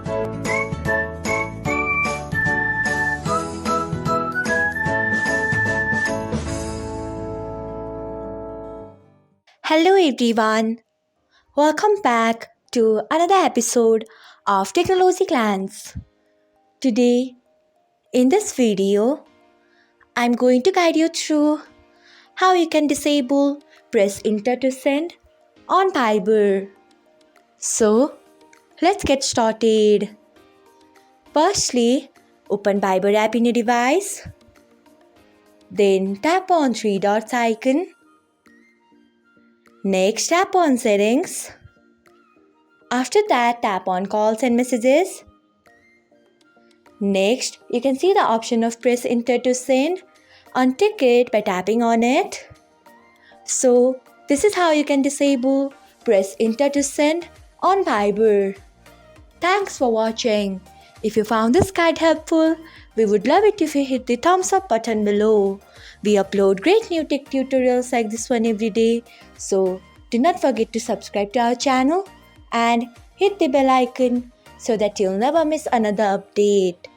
Hello everyone, welcome back to another episode of Technologyglance. Today, in this video, I'm going to guide you through how you can disable Press Enter to Send on Fiber. So, let's get started. Firstly, open Fiber app in your device. Then tap on three dots icon. Next, tap on Settings. After that, tap on Calls and Messages. Next, you can see the option of Press Enter to Send. Untick it by tapping on it. So, this is how you can disable Press Enter to Send on Fiber. Thanks for watching. If you found this guide helpful, we would love it if you hit the thumbs up button below. We upload great new tech tutorials like this one every day, so do not forget to subscribe to our channel and hit the bell icon so that you'll never miss another update.